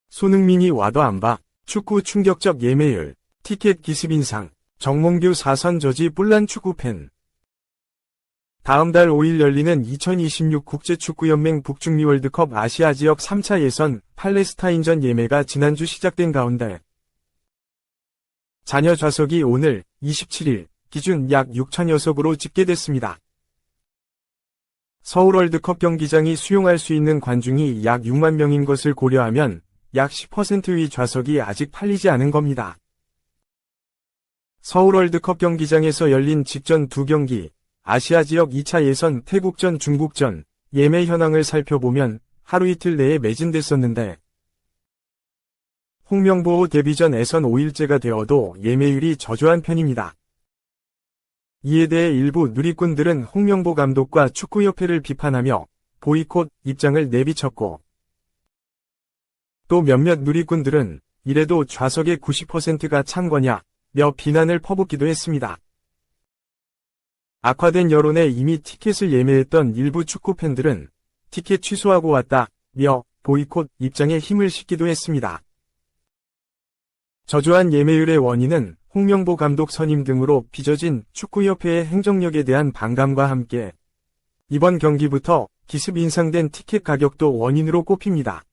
손흥민이 와도 안 봐. 축구 충격적 예매율. 티켓 기습 인상. 정몽규 사선 저지 뿔난 축구팬. 다음 달 5일 열리는 2026 국제축구연맹 북중미 월드컵 아시아 지역 3차 예선 팔레스타인전 예매가 지난주 시작된 가운데 잔여 좌석이 오늘 27일 기준 약 6천여 석으로 집계됐습니다. 서울 월드컵 경기장이 수용할 수 있는 관중이 약 6만 명인 것을 고려하면 약 10%의 좌석이 아직 팔리지 않은 겁니다. 서울 월드컵 경기장에서 열린 직전 두 경기, 아시아 지역 2차 예선 태국전 중국전 예매 현황을 살펴보면 하루 이틀 내에 매진됐었는데 홍명보 데뷔전 예선 5일째가 되어도 예매율이 저조한 편입니다. 이에 대해 일부 누리꾼들은 홍명보 감독과 축구협회를 비판하며 보이콧 입장을 내비쳤고 또 몇몇 누리꾼들은 이래도 좌석의 90%가 찬 거냐 며 비난을 퍼붓기도 했습니다. 악화된 여론에 이미 티켓을 예매했던 일부 축구팬들은 티켓 취소하고 왔다며 보이콧 입장에 힘을 싣기도 했습니다. 저조한 예매율의 원인은 홍명보 감독 선임 등으로 빚어진 축구협회의 행정력에 대한 반감과 함께 이번 경기부터 기습 인상된 티켓 가격도 원인으로 꼽힙니다.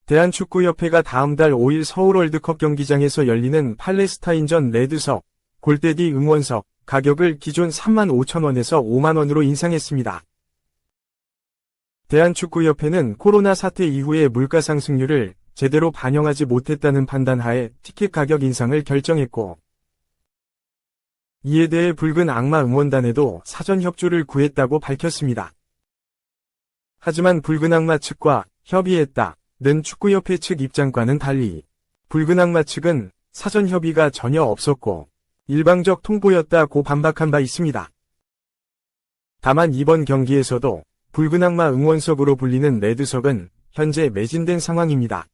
대한축구협회가 다음 달 5일 서울 월드컵 경기장에서 열리는 팔레스타인전 레드석, 골대디 응원석 가격을 기존 35,000원에서 5만원으로 인상했습니다. 대한축구협회는 코로나 사태 이후의 물가 상승률을 제대로 반영하지 못했다는 판단하에 티켓 가격 인상을 결정했고 이에 대해 붉은 악마 응원단에도 사전 협조를 구했다고 밝혔습니다. 하지만 붉은 악마 측과 협의했다는 축구협회 측 입장과는 달리 붉은 악마 측은 사전 협의가 전혀 없었고 일방적 통보였다고 반박한 바 있습니다. 다만 이번 경기에서도 붉은 악마 응원석으로 불리는 레드석은 현재 매진된 상황입니다.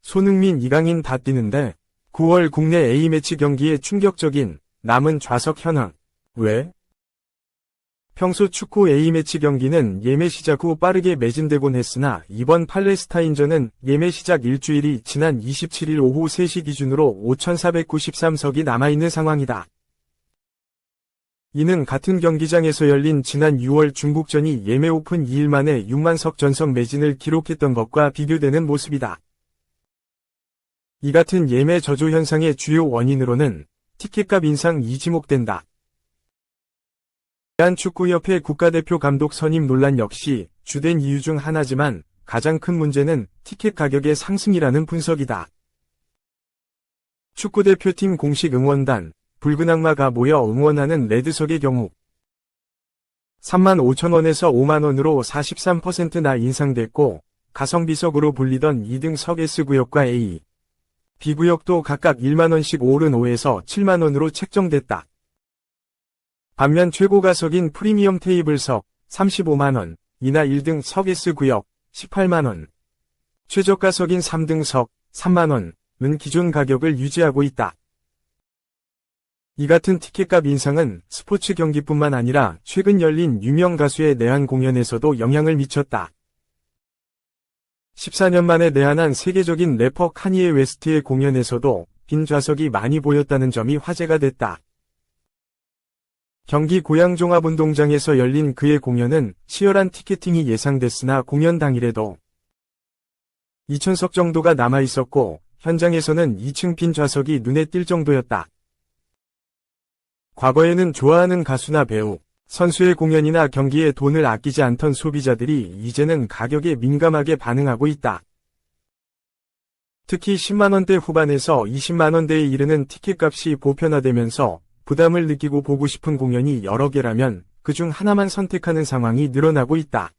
손흥민 이강인 다 뛰는데 9월 국내 A매치 경기에 충격적인 남은 좌석 현황. 왜? 평소 축구 A매치 경기는 예매 시작 후 빠르게 매진되곤 했으나 이번 팔레스타인전은 예매 시작 일주일이 지난 27일 오후 3시 기준으로 5,493석이 남아있는 상황이다. 이는 같은 경기장에서 열린 지난 6월 중국전이 예매 오픈 2일 만에 6만 석 전석 매진을 기록했던 것과 비교되는 모습이다. 이 같은 예매 저조 현상의 주요 원인으로는 티켓값 인상이 지목된다. 대한축구협회 국가대표 감독 선임 논란 역시 주된 이유 중 하나지만 가장 큰 문제는 티켓 가격의 상승이라는 분석이다. 축구대표팀 공식 응원단, 붉은 악마가 모여 응원하는 레드석의 경우 35,000원에서 5만원으로 43%나 인상됐고 가성비석으로 불리던 2등 석 S구역과 A, B구역도 각각 1만원씩 오른 5에서 7만원으로 책정됐다. 반면 최고가석인 프리미엄 테이블석 35만원, 이나 1등 석 S구역 18만원, 최저가석인 3등석 3만원은 기존 가격을 유지하고 있다. 이 같은 티켓값 인상은 스포츠 경기뿐만 아니라 최근 열린 유명 가수의 내한 공연에서도 영향을 미쳤다. 14년 만에 내한한 세계적인 래퍼 카니에 웨스트의 공연에서도 빈 좌석이 많이 보였다는 점이 화제가 됐다. 경기 고양종합운동장에서 열린 그의 공연은 치열한 티켓팅이 예상됐으나 공연 당일에도 2,000석 정도가 남아있었고 현장에서는 2층 빈 좌석이 눈에 띌 정도였다. 과거에는 좋아하는 가수나 배우, 선수의 공연이나 경기에 돈을 아끼지 않던 소비자들이 이제는 가격에 민감하게 반응하고 있다. 특히 10만원대 후반에서 20만원대에 이르는 티켓값이 보편화되면서 부담을 느끼고 보고 싶은 공연이 여러 개라면 그중 하나만 선택하는 상황이 늘어나고 있다.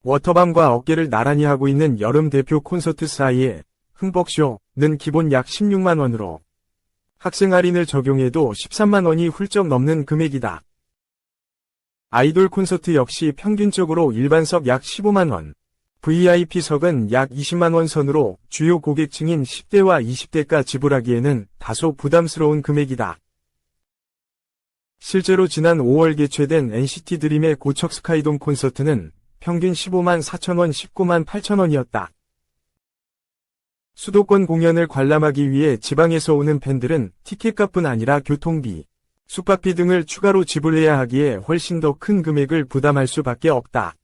워터밤과 어깨를 나란히 하고 있는 여름 대표 콘서트 사이에 흥벅쇼는 기본 약 16만원으로 학생 할인을 적용해도 13만원이 훌쩍 넘는 금액이다. 아이돌 콘서트 역시 평균적으로 일반석 약 15만원, VIP석은 약 20만원 선으로 주요 고객층인 10대와 20대가 지불하기에는 다소 부담스러운 금액이다. 실제로 지난 5월 개최된 NCT 드림의 고척 스카이돔 콘서트는 평균 15만 4천원 19만 8천원이었다. 수도권 공연을 관람하기 위해 지방에서 오는 팬들은 티켓값뿐 아니라 교통비, 숙박비 등을 추가로 지불해야 하기에 훨씬 더 큰 금액을 부담할 수밖에 없다.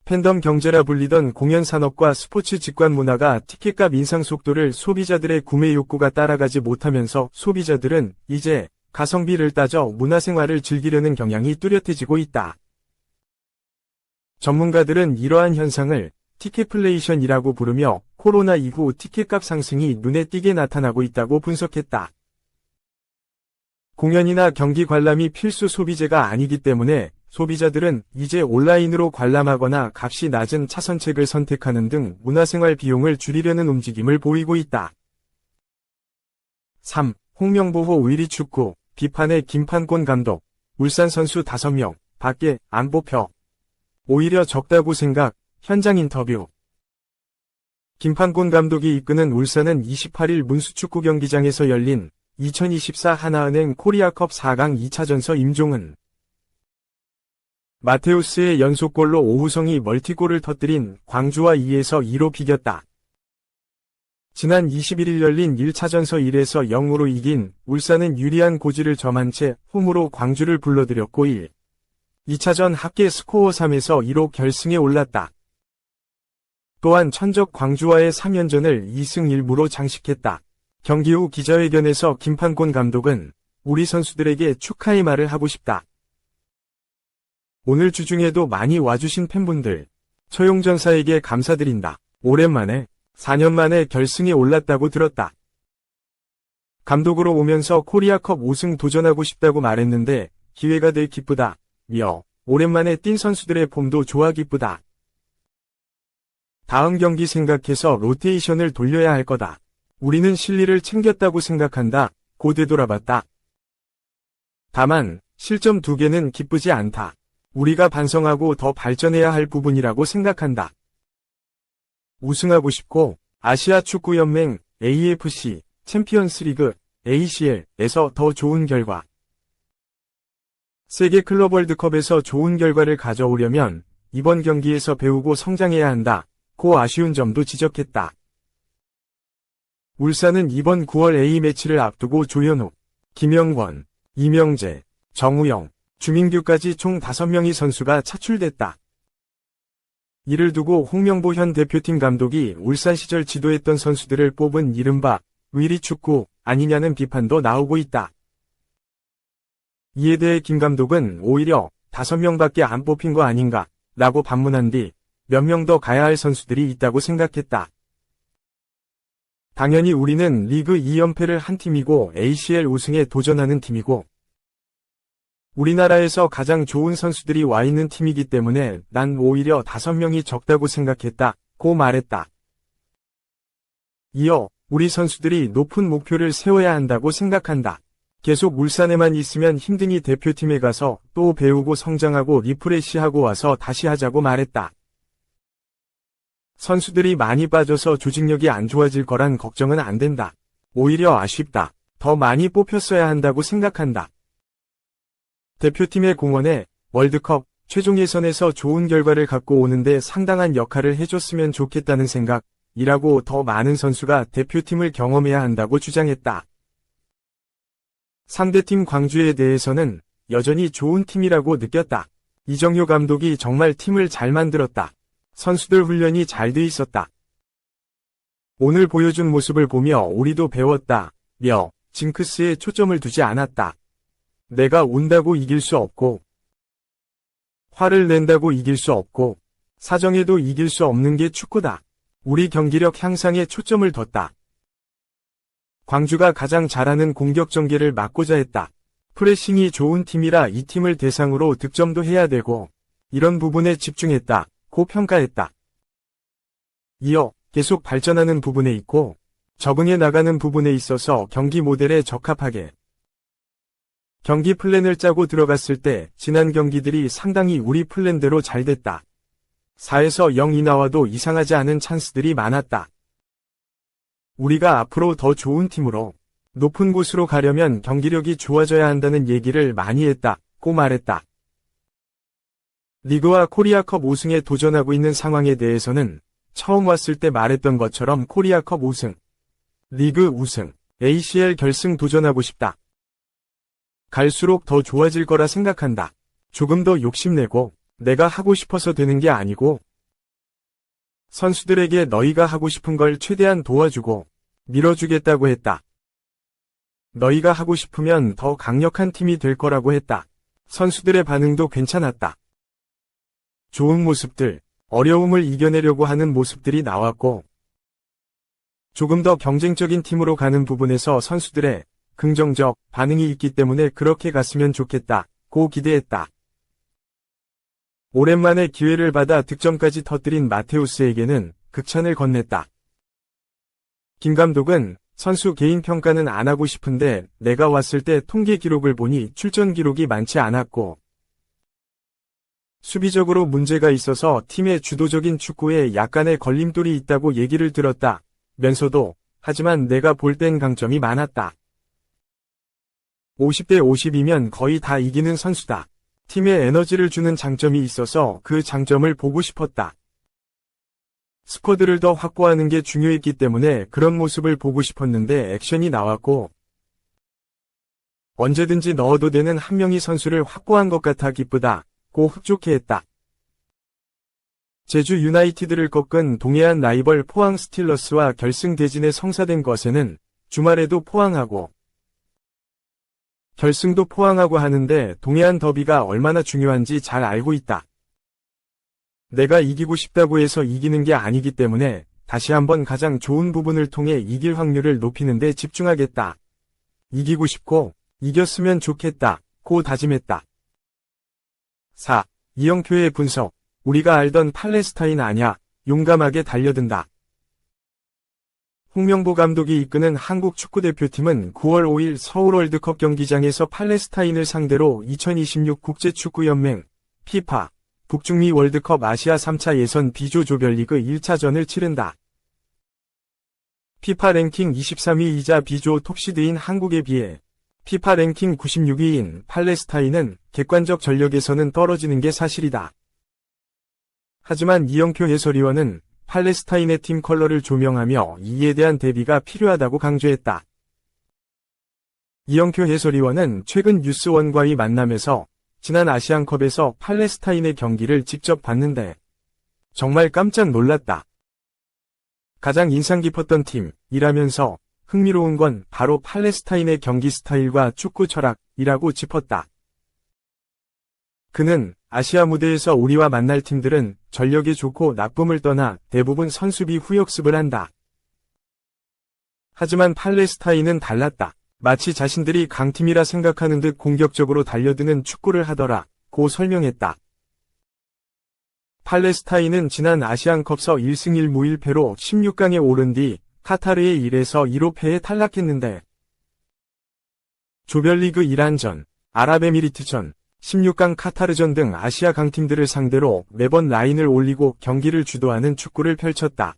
팬덤 경제라 불리던 공연 산업과 스포츠 직관 문화가 티켓값 인상 속도를 소비자들의 구매 욕구가 따라가지 못하면서 소비자들은 이제 가성비를 따져 문화생활을 즐기려는 경향이 뚜렷해지고 있다. 전문가들은 이러한 현상을 티켓플레이션이라고 부르며 코로나 이후 티켓값 상승이 눈에 띄게 나타나고 있다고 분석했다. 공연이나 경기 관람이 필수 소비재가 아니기 때문에 소비자들은 이제 온라인으로 관람하거나 값이 낮은 차선책을 선택하는 등 문화생활 비용을 줄이려는 움직임을 보이고 있다. 3. 홍명보호 의리축구, 비판의 김판곤 감독, 울산 선수 5명, 밖에 안 뽑혀. 오히려 적다고 생각, 현장 인터뷰. 김판곤 감독이 이끄는 울산은 28일 문수축구 경기장에서 열린 2024 하나은행 코리아컵 4강 2차전서 임종은 마테우스의 연속골로 오후성이 멀티골을 터뜨린 광주와 2에서 2로 비겼다. 지난 21일 열린 1차전서 1에서 0으로 이긴 울산은 유리한 고지를 점한 채 홈으로 광주를 불러들였고 2차전 합계 스코어 3에서 2로 결승에 올랐다. 또한 천적 광주와의 3연전을 2승 1무로 장식했다. 경기 후 기자회견에서 김판곤 감독은 우리 선수들에게 축하의 말을 하고 싶다. 오늘 주중에도 많이 와주신 팬분들, 소용전사에게 감사드린다. 오랜만에 4년 만에 결승에 올랐다고 들었다. 감독으로 오면서 코리아컵 5승 도전하고 싶다고 말했는데 기회가 돼 기쁘다. 오랜만에 뛴 선수들의 폼도 좋아 기쁘다. 다음 경기 생각해서 로테이션을 돌려야 할 거다. 우리는 실리를 챙겼다고 생각한다. 고 되돌아봤다. 다만 실점 2개는 기쁘지 않다. 우리가 반성하고 더 발전해야 할 부분이라고 생각한다. 우승하고 싶고 아시아 축구연맹 AFC, 챔피언스리그, ACL에서 더 좋은 결과. 세계 클럽 월드컵에서 좋은 결과를 가져오려면 이번 경기에서 배우고 성장해야 한다. 고 아쉬운 점도 지적했다. 울산은 이번 9월 A매치를 앞두고 조현욱, 김영권, 이명재, 정우영, 주민규까지 총 5명의 선수가 차출됐다. 이를 두고 홍명보 현 대표팀 감독이 울산 시절 지도했던 선수들을 뽑은 이른바 의리축구 아니냐는 비판도 나오고 있다. 이에 대해 김 감독은 오히려 5명밖에 안 뽑힌 거 아닌가 라고 반문한 뒤 몇 명 더 가야 할 선수들이 있다고 생각했다. 당연히 우리는 리그 2연패를 한 팀이고 ACL 우승에 도전하는 팀이고 우리나라에서 가장 좋은 선수들이 와 있는 팀이기 때문에 난 오히려 5명이 적다고 생각했다. 고 말했다. 이어 우리 선수들이 높은 목표를 세워야 한다고 생각한다. 계속 울산에만 있으면 힘드니 대표팀에 가서 또 배우고 성장하고 리프레시하고 와서 다시 하자고 말했다. 선수들이 많이 빠져서 조직력이 안 좋아질 거란 걱정은 안 된다. 오히려 아쉽다. 더 많이 뽑혔어야 한다고 생각한다. 대표팀의 공헌에 월드컵 최종 예선에서 좋은 결과를 갖고 오는데 상당한 역할을 해줬으면 좋겠다는 생각이라고 더 많은 선수가 대표팀을 경험해야 한다고 주장했다. 상대팀 광주에 대해서는 여전히 좋은 팀이라고 느꼈다. 이정효 감독이 정말 팀을 잘 만들었다. 선수들 훈련이 잘 돼 있었다. 오늘 보여준 모습을 보며 우리도 배웠다. 징크스에 초점을 두지 않았다. 내가 운다고 이길 수 없고 화를 낸다고 이길 수 없고 사정해도 이길 수 없는 게 축구다. 우리 경기력 향상에 초점을 뒀다. 광주가 가장 잘하는 공격 전개를 막고자 했다. 프레싱이 좋은 팀이라 이 팀을 대상으로 득점도 해야 되고 이런 부분에 집중했다. 고 평가했다. 이어 계속 발전하는 부분에 있고 적응해 나가는 부분에 있어서 경기 모델에 적합하게 경기 플랜을 짜고 들어갔을 때 지난 경기들이 상당히 우리 플랜대로 잘 됐다. 4에서 0이 나와도 이상하지 않은 찬스들이 많았다. 우리가 앞으로 더 좋은 팀으로 높은 곳으로 가려면 경기력이 좋아져야 한다는 얘기를 많이 했다고 말했다. 리그와 코리아컵 우승에 도전하고 있는 상황에 대해서는 처음 왔을 때 말했던 것처럼 코리아컵 우승, 리그 우승, ACL 결승 도전하고 싶다. 갈수록 더 좋아질 거라 생각한다. 조금 더 욕심내고 내가 하고 싶어서 되는 게 아니고 선수들에게 너희가 하고 싶은 걸 최대한 도와주고 밀어주겠다고 했다. 너희가 하고 싶으면 더 강력한 팀이 될 거라고 했다. 선수들의 반응도 괜찮았다. 좋은 모습들, 어려움을 이겨내려고 하는 모습들이 나왔고 조금 더 경쟁적인 팀으로 가는 부분에서 선수들의 긍정적 반응이 있기 때문에 그렇게 갔으면 좋겠다고 기대했다. 오랜만에 기회를 받아 득점까지 터뜨린 마테우스에게는 극찬을 건넸다. 김 감독은 선수 개인 평가는 안 하고 싶은데 내가 왔을 때 통계 기록을 보니 출전 기록이 많지 않았고 수비적으로 문제가 있어서 팀의 주도적인 축구에 약간의 걸림돌이 있다고 얘기를 들었다. 면서도 하지만 내가 볼 땐 강점이 많았다. 50대 50이면 거의 다 이기는 선수다. 팀에 에너지를 주는 장점이 있어서 그 장점을 보고 싶었다. 스쿼드를 더 확보하는 게 중요했기 때문에 그런 모습을 보고 싶었는데 액션이 나왔고 언제든지 넣어도 되는 한 명의 선수를 확보한 것 같아 기쁘다고 흡족해했다. 제주 유나이티드를 꺾은 동해안 라이벌 포항 스틸러스와 결승 대진에 성사된 것에는 주말에도 포항하고 결승도 포항하고 하는데 동해안 더비가 얼마나 중요한지 잘 알고 있다. 내가 이기고 싶다고 해서 이기는 게 아니기 때문에 다시 한번 가장 좋은 부분을 통해 이길 확률을 높이는 데 집중하겠다. 이기고 싶고 이겼으면 좋겠다고 다짐했다. 4. 이영표의 분석. 우리가 알던 팔레스타인 아냐. 용감하게 달려든다. 홍명보 감독이 이끄는 한국 축구대표팀은 9월 5일 서울 월드컵 경기장에서 팔레스타인을 상대로 2026 국제축구연맹 FIFA 북중미 월드컵 아시아 3차 예선 B조 조별리그 1차전을 치른다. FIFA 랭킹 23위이자 B조 톱시드인 한국에 비해 FIFA 랭킹 96위인 팔레스타인은 객관적 전력에서는 떨어지는 게 사실이다. 하지만 이영표 해설위원은 팔레스타인의 팀 컬러를 조명하며 이에 대한 대비가 필요하다고 강조했다. 이영표 해설위원은 최근 뉴스원과의 만남에서 지난 아시안컵에서 팔레스타인의 경기를 직접 봤는데 정말 깜짝 놀랐다. 가장 인상 깊었던 팀이라면서 흥미로운 건 바로 팔레스타인의 경기 스타일과 축구 철학이라고 짚었다. 그는 아시아 무대에서 우리와 만날 팀들은 전력이 좋고 나쁨을 떠나 대부분 선수비 후역습을 한다. 하지만 팔레스타인은 달랐다. 마치 자신들이 강팀이라 생각하는 듯 공격적으로 달려드는 축구를 하더라고 설명했다. 팔레스타인은 지난 아시안컵서 1승 1무 1패로 16강에 오른 뒤 카타르의 1에서 2로 패에 탈락했는데 조별리그 이란전, 아랍에미리트전, 16강 카타르전 등 아시아 강팀들을 상대로 매번 라인을 올리고 경기를 주도하는 축구를 펼쳤다.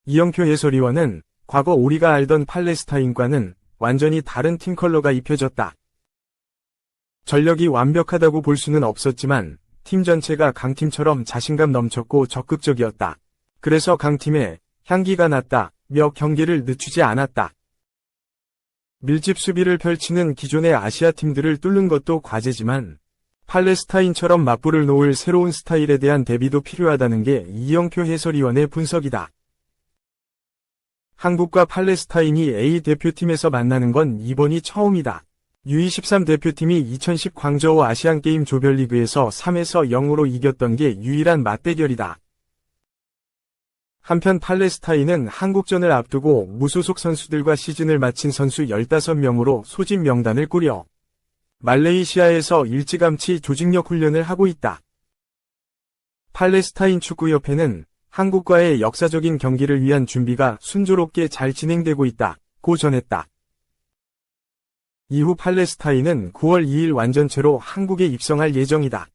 이영표 해설위원은 과거 우리가 알던 팔레스타인과는 완전히 다른 팀 컬러가 입혀졌다. 전력이 완벽하다고 볼 수는 없었지만 팀 전체가 강팀처럼 자신감 넘쳤고 적극적이었다. 그래서 강팀의 향기가 났다며 경기를 늦추지 않았다. 밀집 수비를 펼치는 기존의 아시아 팀들을 뚫는 것도 과제지만 팔레스타인처럼 맞불을 놓을 새로운 스타일에 대한 대비도 필요하다는 게 이영표 해설위원의 분석이다. 한국과 팔레스타인이 A 대표팀에서 만나는 건 이번이 처음이다. U23 대표팀이 2010 광저우 아시안게임 조별리그에서 3에서 0으로 이겼던 게 유일한 맞대결이다. 한편 팔레스타인은 한국전을 앞두고 무소속 선수들과 시즌을 마친 선수 15명으로 소집 명단을 꾸려 말레이시아에서 일찌감치 조직력 훈련을 하고 있다. 팔레스타인 축구협회는 한국과의 역사적인 경기를 위한 준비가 순조롭게 잘 진행되고 있다고 전했다. 이후 팔레스타인은 9월 2일 완전체로 한국에 입성할 예정이다.